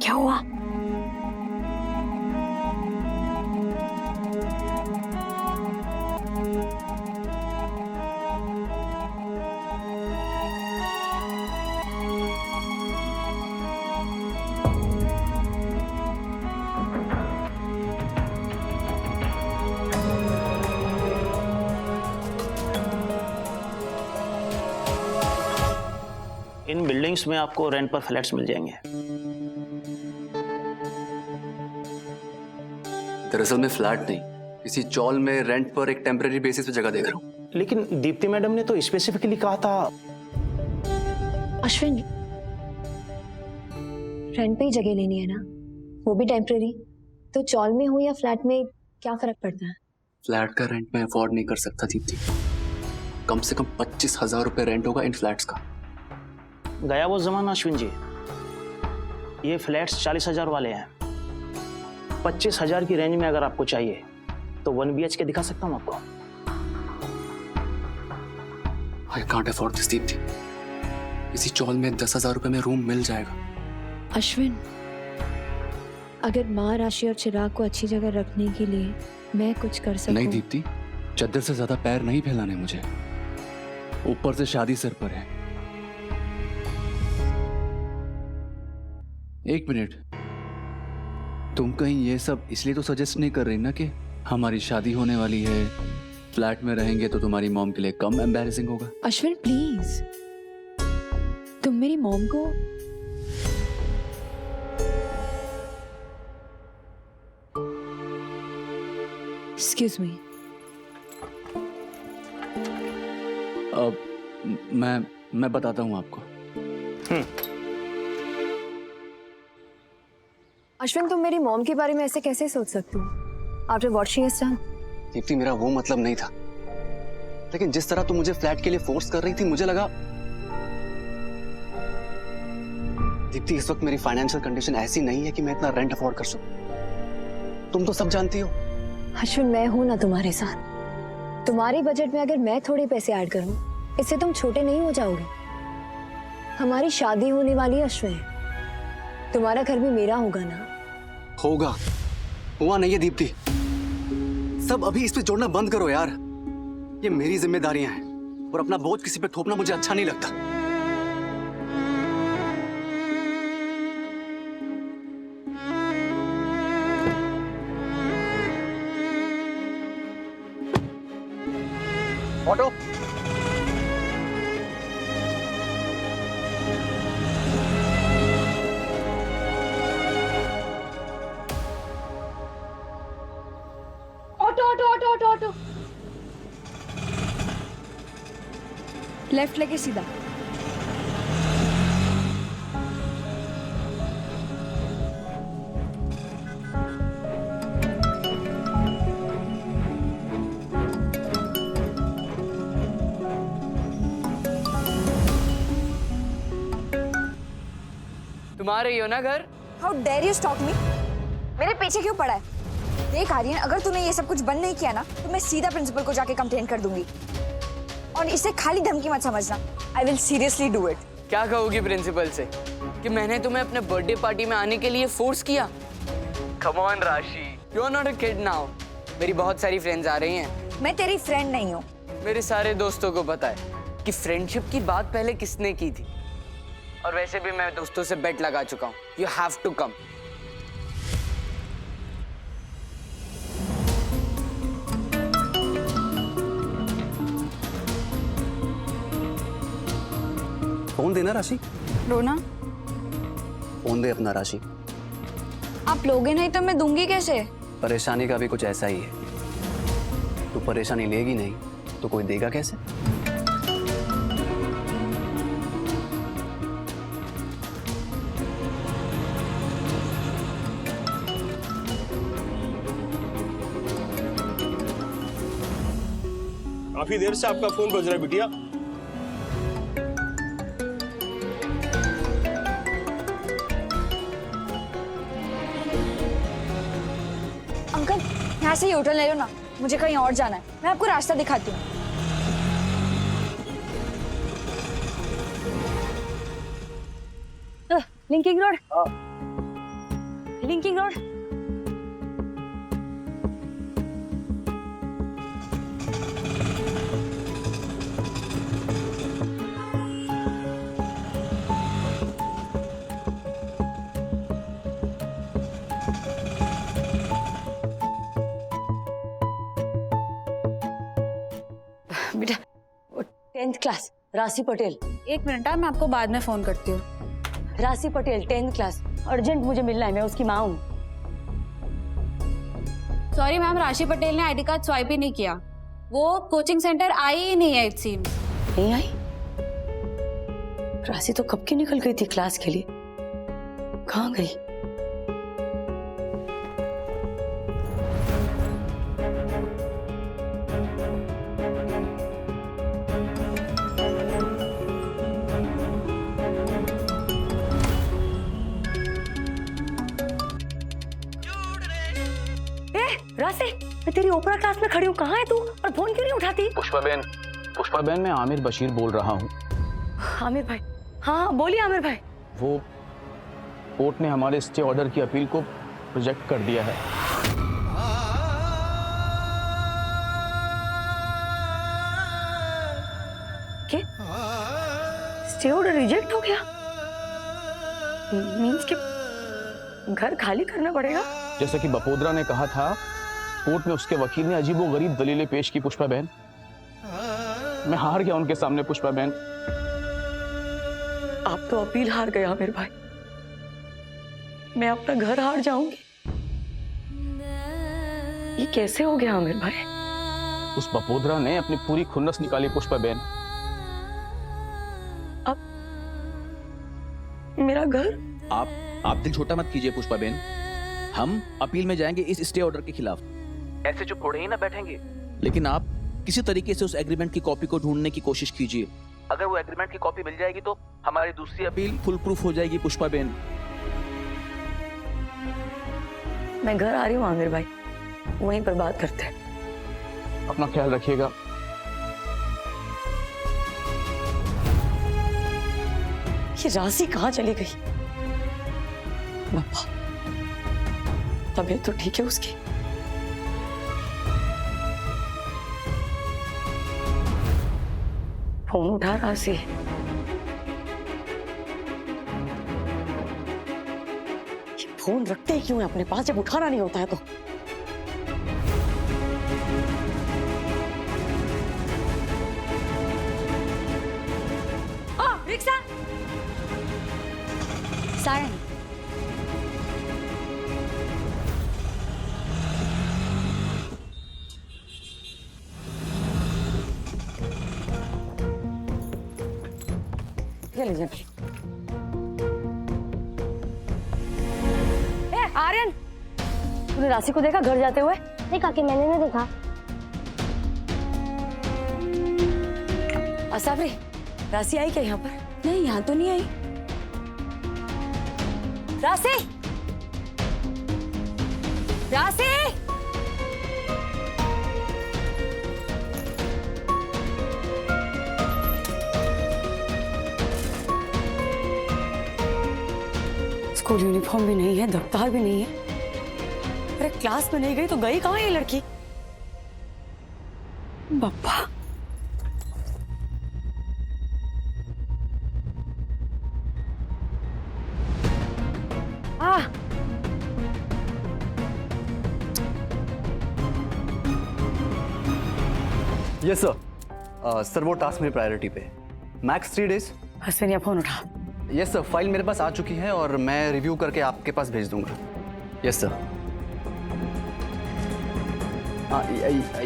क्या हुआ? इन बिल्डिंग्स में आपको रेंट पर फ्लैट्स मिल जाएंगे। दरअसल मैं फ्लैट नहीं, किसी चॉल में रेंट पर एक टेम्परेरी बेसिस पे जगह देख रहा हूँ। लेकिन दीप्ति मैडम ने तो स्पेसिफिकली कहा था। अश्विन, रेंट पे ही जगह लेनी है ना, वो भी टेम्परेरी। तो चॉल में हो या फ्लैट में, क्या फर्क पड़ता है? फ्लैट का रेंट मैं अफोर्ड नहीं कर सकता दीप्ति। कम से कम 25,000 रुपए रेंट होगा इन फ्लैट्स का। गया वो जमाना अश्विन जी, ये फ्लैट्स 40,000 वाले हैं। 25,000 की रेंज में अगर आपको चाहिए तो 1 BHK दिखा सकता हूं आपको। I can't afford this Deepti. इसी चॉल में 10,000 रुपए में रूम मिल जाएगा। अश्विन, अगर माँ, राशि और चिराग को अच्छी जगह रखने के लिए मैं कुछ कर सकूं। नहीं दीप्ति, चद्दर से ज्यादा पैर नहीं फैलाने मुझे। ऊपर से शादी सिर पर है। एक मिनट, तुम कहीं ये सब इसलिए तो सजेस्ट नहीं कर रही ना कि हमारी शादी होने वाली है, फ्लैट में रहेंगे तो तुम्हारी मॉम के लिए कम एम्बैरेसिंग होगा? अश्विन प्लीज, तुम मेरी मॉम को एक्सक्यूज मी। अब मैं बताता हूँ आपको। अश्विन, तुम मेरी मॉम के बारे में ऐसे कैसे सोच सकते हो आफ्टर वॉचिंग इस टाइम? दीप्ति, मेरा वो मतलब नहीं था, लेकिन जिस तरह तुम मुझे फ्लैट के लिए फोर्स कर रही थी, मुझे लगा। दीप्ति, इस वक्त मेरी फाइनेंशियल कंडीशन ऐसी नहीं है कि मैं इतना रेंट अफोर्ड कर सकूं। तुम तो सब जानती हो। अश्विन, मैं हूं ना तुम्हारे साथ। तुम्हारे बजट में अगर मैं थोड़े पैसे ऐड करूं, इससे तुम छोटे नहीं हो जाओगे। हमारी शादी होने वाली है अश्विन, तुम्हारा घर भी मेरा होगा ना? होगा, हुआ नहीं है दीप्ति। सब अभी इस पे जोड़ना बंद करो यार। ये मेरी जिम्मेदारियां हैं और अपना बोझ किसी पे थोपना मुझे अच्छा नहीं लगता। ऑटो। ऑटो लेफ्ट लेके सीधा। तुम्हारे ही हो ना घर? How dare you stop me? मेरे पीछे क्यों पड़ा है? देख आर्यन, अगर तूने ये सब कुछ बंद नहीं किया ना, तो मैं सीधा प्रिंसिपल को जाके कंप्लेंट कर दूंगी। और इसे खाली धमकी मत समझना। I will seriously do it. क्या कहोगी प्रिंसिपल से कि मैंने तुम्हें अपने बर्थडे पार्टी में आने के लिए फोर्स किया? Come on Rashi, you are not a kid now. मेरी बहुत सारी फ्रेंड्स आ रही हैं। मैं तेरी फ्रेंड नहीं हूँ। मेरे सारे दोस्तों को पता है कि फ्रेंडशिप की बात पहले किसने की थी। और वैसे भी मैं दोस्तों से बेट लगा चुका हूँ। You have to come. Phone देना राशि। रोना, फोन दे अपना राशि। आप लोगे नहीं तो मैं दूंगी कैसे? परेशानी का भी कुछ ऐसा ही है। तू परेशानी लेगी नहीं तो कोई देगा कैसे? काफी देर से आपका फोन बज रहा है बिटिया। अंकल, यहाँ से होटल ले लो ना, मुझे कहीं और जाना है। मैं आपको रास्ता दिखाती हूँ। Linking road. Linking road. बेटा 10th क्लास राशि पटेल। एक मिनट मैं आपको बाद में फोन करती हूँ। राशि पटेल 10th क्लास, अर्जेंट मुझे मिलना है, मैं उसकी माँ हूँ। सॉरी मैम, राशि पटेल ने आईडी कार्ड स्वाइप ही नहीं किया। वो कोचिंग सेंटर आई ही नहीं है इट सीम्स। नहीं आई? राशि तो कब की निकल गई थी क्लास के लिए, कहाँ गई? राशि, मैं तेरी ओपरा क्लास में खड़ी हूँ, कहाँ है तू? और फोन क्यों नहीं उठाती? पुष्पा बेन, मैं आमिर बशीर बोल रहा हूँ। आमिर भाई, हाँ बोलिए आमिर भाई। वो कोर्ट ने हमारे स्टे ऑर्डर की अपील को रिजेक्ट कर दिया है। क्या? स्टे ऑर्डर रिजेक्ट हो गया? मींस कि घर खाली करना पड़ेगा? जैसा कि बपोद्रा ने कहा था, कोर्ट में उसके वकील ने अजीबोगरीब दलीलें पेश की। पुष्पा बहन, मैं हार गया उनके सामने। पुष्पा बहन, आप तो अपील हार गए आमिर भाई, मैं अपना घर हार जाऊंगी। ये कैसे हो गया आमिर भाई? उस बपोद्रा ने अपनी पूरी खुन्नस निकाली। पुष्पा बहन, अब मेरा घर? आप दिल छोटा मत कीजिए पुष्पा बेन, हम अपील में जाएंगे इस स्टे ऑर्डर के खिलाफ। ऐसे चुप थोड़े ही ना बैठेंगे। लेकिन आप किसी तरीके से उस एग्रीमेंट की कॉपी को ढूंढने की कोशिश कीजिए। अगर वो एग्रीमेंट की कॉपी मिल जाएगी तो हमारी दूसरी अपील फुल प्रूफ हो जाएगी पुष्पा बेन। मैं घर आ रही हूँ आमिर भाई, वहीं पर बात करते हैं। अपना ख्याल रखिएगा। ये राशि कहाँ चली गई? बाबा, तबीयत तो ठीक है उसकी? फोन उठा राशि। ये फोन रखते ही क्यों है अपने पास जब उठाना नहीं होता है तो? रिक्शा। सारन, ये लीजिए। आर्यन, तूने राशि को देखा घर जाते हुए? नहीं काकी, मैंने नहीं देखा। असाबरी, राशि आई क्या यहाँ पर? नहीं यहाँ तो नहीं आई। राशि, राशि, स्कूल यूनिफॉर्म भी नहीं है, दफ्तार भी नहीं है। अरे क्लास में नहीं गई तो गई कहाँ ये लड़की? Bappa, yes sir. सर वो टास्क मेरी प्रायोरिटी पे, मैक्स 3 डेज। अश्विनी फोन उठा। यस सर, फाइल मेरे पास आ चुकी है और मैं रिव्यू करके आपके पास भेज दूंगा। Yes sir.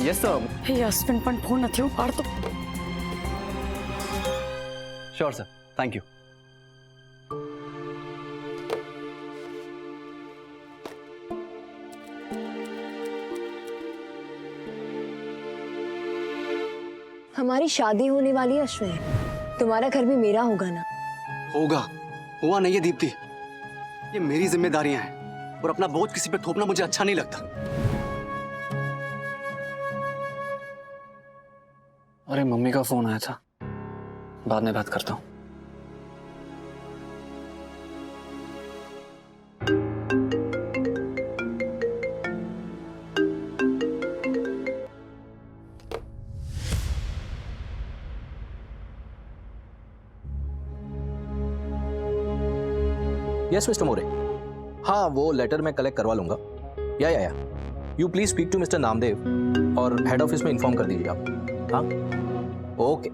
Yes sir. हे अश्विन पण फोन नहीं उपाड़तो। Sure sir, thank you. हमारी शादी होने वाली है अश्विन, तुम्हारा घर भी मेरा होगा ना? होगा, हुआ नहीं है दीप्ति। ये मेरी जिम्मेदारियां हैं और अपना बोझ किसी पे थोपना मुझे अच्छा नहीं लगता। अरे मम्मी का फोन आया था, बाद में बात करता हूँ। यस मिस्टर मोरे, हाँ वो लेटर मैं कलेक्ट करवा लूंगा। या you please speak to mister Namdev और हेड ऑफिस में इन्फॉर्म कर दीजिए आप। हाँ ओके,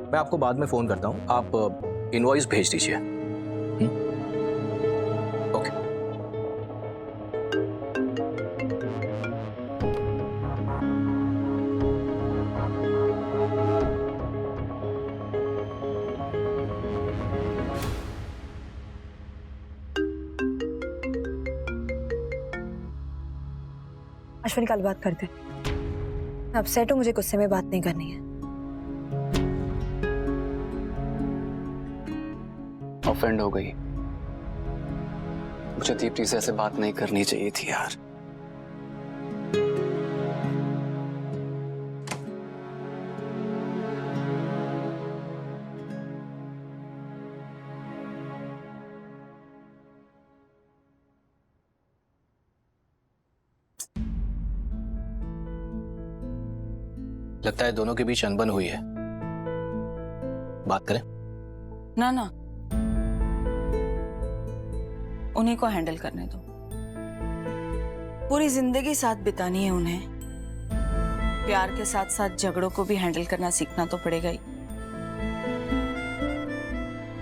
मैं आपको बाद में फोन करता हूँ, आप इनवॉइस भेज दीजिए। ओके। अश्विनी कल बात करते हैं। अपसेट हो, मुझे गुस्से में बात नहीं करनी है। ऑफेंड हो गई। मुझे दीप्ति से ऐसे बात नहीं करनी चाहिए थी यार। लगता है दोनों के बीच अनबन हुई है, बात करें? ना ना, उन्हीं को हैंडल करने दो। पूरी जिंदगी साथ बितानी है उन्हें। प्यार के साथ साथ झगड़ों को भी हैंडल करना सीखना तो पड़ेगा ही।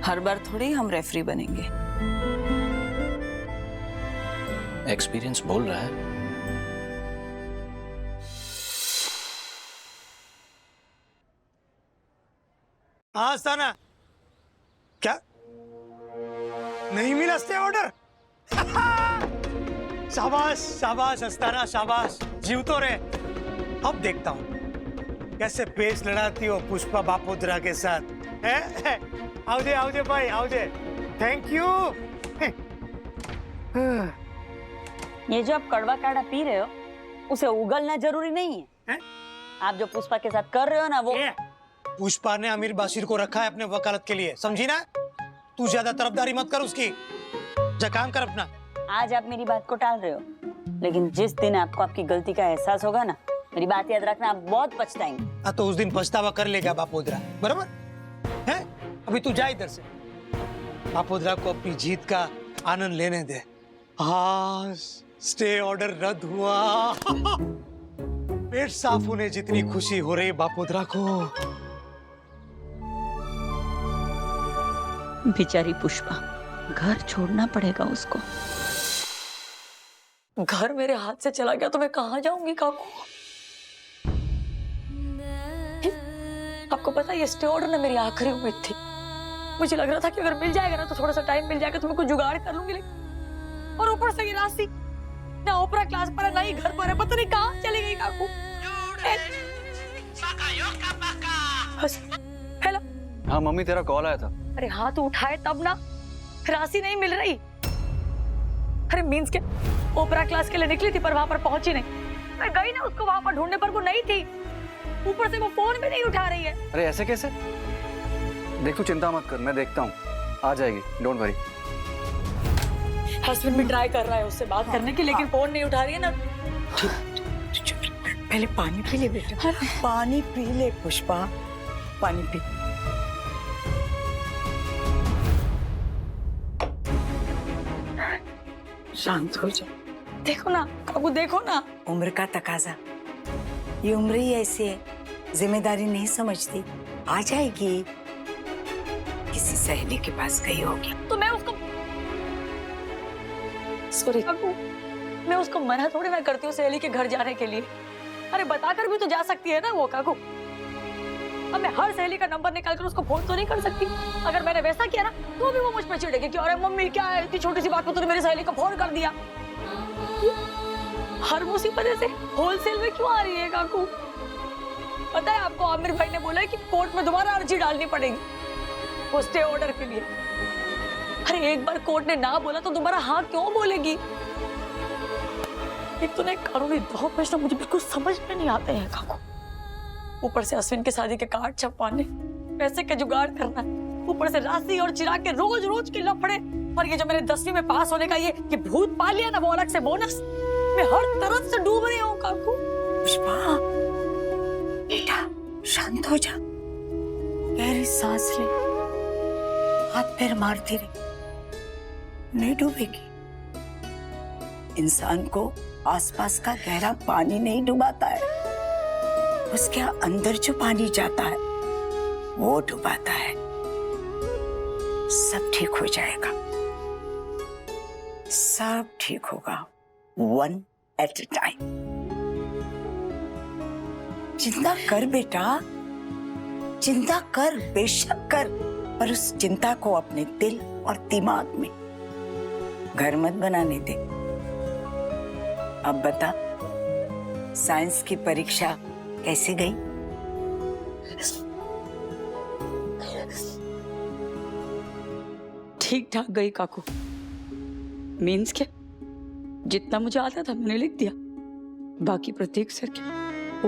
हर बार थोड़ी हम रेफरी बनेंगे। एक्सपीरियंस बोल रहा है। हाँ अस्थाना, क्या नहीं मिला स्टे ऑर्डर? शाबाश शाबाश अस्थाना शाबाश, जीव तो रे। अब देखता हूँ कैसे पेच लड़ाती हो पुष्पा बापोद्रा के साथ। आओ जे भाई आओ जे। Thank you. ये जो आप कड़वा काढ़ा पी रहे हो उसे उगलना जरूरी नहीं है। आप जो पुष्पा के साथ कर रहे हो ना वो पुष्पा ने अमीर बाशिर को रखा है अपने वकालत के लिए, समझी ना? तू ज्यादा तरफदारी मत कर उसकी, जा काम कर अपना। आज आप मेरी बात को टाल रहे हो, लेकिन जिस दिन आपको आपकी गलती का एहसास होगा ना, मेरी बात याद रखना, आप बहुत पछताएंगे। तो उस दिन पछतावा कर लेगा बापोद्रा, बराबर है? अभी तू जा इधर से, बापोद्रा को अपनी जीत का आनंद लेने दे। हाँ, स्टे ऑर्डर रद्द हुआ। पेट साफ होने जितनी खुशी हो रही बापोद्रा को। बेचारी पुष्पा, घर छोड़ना पड़ेगा उसको। घर मेरे हाथ से चला गया तो मैं कहाँ जाऊंगी काकू? आपको पता है ये स्टे ऑर्डर ना मेरी आखिरी उम्मीद थी। मुझे लग रहा था कि अगर मिल जाएगा ना तो थोड़ा सा टाइम मिल जाएगा तो मैं कुछ जुगाड़ कर लूंगी, लेकिन और ऊपर से ये राशि ना ओपरा क्लास पर है ना ही घर पर है, पता नहीं कहाँ चली गई काकू। हेलो। हाँ मम्मी, तेरा कॉल आया था। अरे हाँ तो उठाए तब ना, राशि नहीं मिल रही। अरे मीन्स के ओपरा क्लास के लिए निकली थी पर वहां पर पहुंची नहीं। मैं गई ना उसको वहां पर ढूंढने पर वो नहीं थी, ऊपर से वो फोन भी नहीं उठा रही है। अरे ऐसे कैसे? देख तू चिंता मत कर, मैं देखता हूँ, आ जाएगी, डोंट वरी। हस्बैंड भी ट्राई कर रहा है उससे बात करने की, लेकिन फोन नहीं उठा रही है ना। पहले पानी पी ले बेटा, पानी पी ले पुष्पा, पानी पी। शांत हो जा। देखो ना काकू, देखो ना, उम्र का तकाजा, ये उम्र ही ऐसी है, जिम्मेदारी नहीं समझती। आ जाएगी, किसी सहेली के पास गई होगी। तो मैं उसको सॉरी काकू, मैं उसको मना थोड़ी ना करती हूँ सहेली के घर जाने के लिए। अरे बताकर भी तो जा सकती है ना वो काकू। अब मैं हर सहेली का नंबर निकाल कर उसको फोन तो नहीं कर सकती। अगर मैंने वैसा किया ना तो भी वो मुझ पर चिढ़ेगी कि अरे मम्मी क्या है, इतनी छोटी सी बात पर तूने मेरी सहेली को फोन कर दिया। हर मुसीबत ऐसे होलसेल में क्यों आ रही है काकू? पता है आपको, आमिर भाई ने बोला है कि कोर्ट में दोबारा अर्जी डालनी पड़ेगी वो स्टे ऑर्डर के लिए। अरे एक बार कोर्ट ने ना बोला तो दोबारा हाँ क्यों बोलेगी? एक तो ना कानूनी दो प्रश्न मुझे बिल्कुल समझ में नहीं आते हैं काकू। ऊपर से अश्विन के शादी के कार्ड छपवाने, पैसे का जुगाड़ करना, ऊपर से राशि और चिराग के रोज रोज के लफड़े, और ये जो मेरे 10वीं में पास होने का ये भूत पा लिया ना वो अलग से बोनस। मैं हर तरफ से डूब रही हूँ काकू। पुष्पा बेटा शांत हो जा, गहरी सांस ले, हाथ पैर मारती रही, नहीं डूबेगी। इंसान को आसपास का गहरा पानी नहीं डुबाता है, उसके अंदर जो पानी जाता है वो डुबाता है। सब ठीक हो जाएगा, सब ठीक होगा, वन एट अ टाइम। चिंता कर बेटा, चिंता कर, बेशक कर, पर उस चिंता को अपने दिल और दिमाग में घर मत बनाने दे। अब बता, साइंस की परीक्षा कैसे गई? ठीक ठाक गई काकू। मीन्स क्या, जितना मुझे आता था मैंने लिख दिया, बाकी प्रत्येक सर के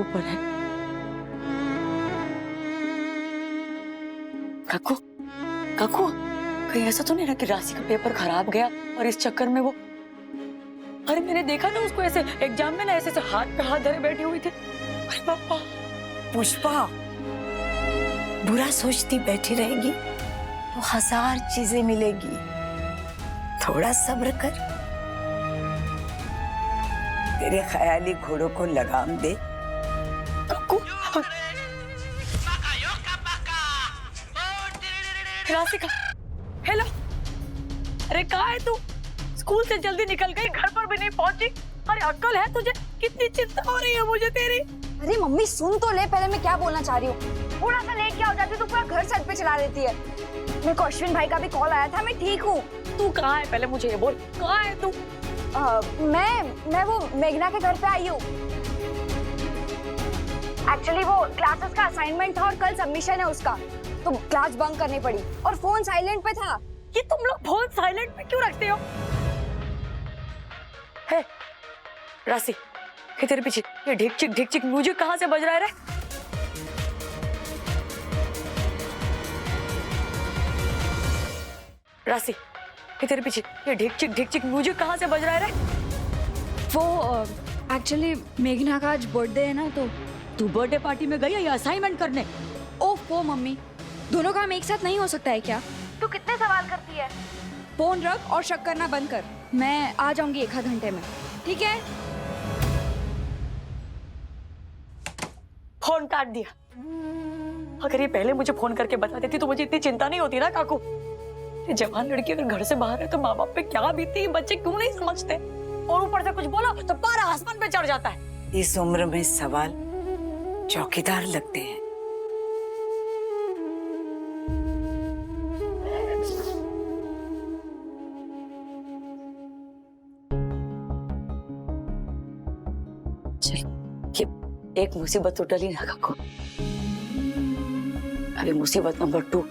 ऊपर है। काकू काकू, कहीं ऐसा तो नहीं ना कि राशि का पेपर खराब गया और इस चक्कर में वो, अरे मैंने देखा ना उसको ऐसे एग्जाम में ना ऐसे हाथ पे हाथ धरे बैठी हुई थी। अरे पापा। पुष्पा, बुरा सोचती बैठी रहेगी तो हजार चीजें मिलेगी, थोड़ा सब्र कर। तेरे ख्याली घोड़ों को लगाम दे। काकू, राशिका, हेलो, अरे कहाँ है तू? स्कूल से जल्दी निकल गई, घर पर भी नहीं पहुंची। अरे अक्ल है तुझे? कितनी चिंता हो रही है मुझे तेरी। अरे मम्मी सुन तो ले, पहले मैं क्या बोलना चाह रही हूँ। थोड़ा सा लेट क्या हो जाती है तो पूरा घर सर पे चला देती है। मेरे को अश्विन भाई का भी कॉल आया था, मैं ठीक हूँ। तू कहाँ है पहले मुझे ये बोल, कहाँ है तू? मैं वो मेघना के घर पे आई हूँ। एक्चुअली वो क्लासेस का असाइनमेंट था और कल सबमिशन है उसका, तो क्लास बंक करनी पड़ी और फोन साइलेंट पे था। ये तुम लोग फोन साइलेंट पे क्यों रखते हो? है राशि, ये तेरे पीछे ये ढिक चिक म्यूजिक कहाँ से बज रहा है रे? राशि, ये तेरे पीछे ये ढिक चिक म्यूजिक कहाँ से बज रहा है रे? वो एक्चुअली मेघना का आज बर्थडे है ना, तो तू बर्थडे पार्टी में गई है या असाइनमेंट करने? ओह मम्मी, दोनों काम एक साथ नहीं हो सकता है क्या? तू कितने सवाल करती है? फोन रख और शक करना बंद कर। मैं आ जाऊंगी 1 घंटे में, ठीक है? फोन काट दिया। अगर ये पहले मुझे फोन करके बता देती तो मुझे इतनी चिंता नहीं होती ना काकू। ये जवान लड़की अगर घर से बाहर है तो माँ बाप पे क्या बीतती है, बच्चे क्यों नहीं समझते? और ऊपर से कुछ बोला तो पारा आसमान पे चढ़ जाता है। इस उम्र में सवाल चौकीदार लगते हैं। एक मुसीबत तो टली ना काकू। अभी मुसीबत नंबर 2,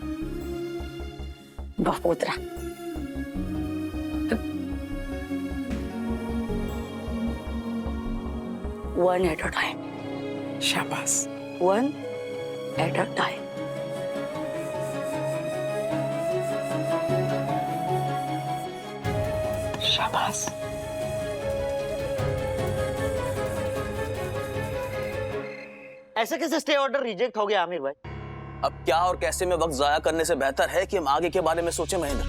बपोत्रा। One at a time. शाबाश। One at a time. शाबाश। ऐसे कैसे स्टे ऑर्डर रिजेक्ट हो गया आमिर भाई? अब क्या और कैसे में वक्त जाया करने से बेहतर है कि हम आगे के बारे में सोचें महेंद्र।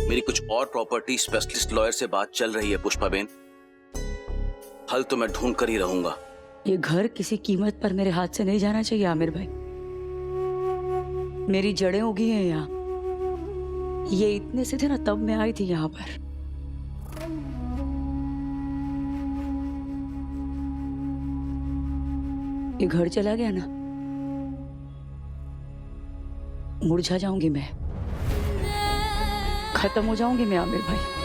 मेरी कुछ और प्रॉपर्टी स्पेशलिस्ट लॉयर से बात चल रही है पुष्पाबेन, हल तो मैं ढूंढ कर ही रहूंगा। ये घर किसी कीमत पर मेरे हाथ से नहीं जाना चाहिए आमिर भाई। मेरी जड़ें उगी हैं यहाँ। ये इतने से थे ना तब मैं आई थी यहाँ पर। ये घर चला गया ना, मुरझा जाऊंगी मैं, खत्म हो जाऊंगी मैं आमिर भाई।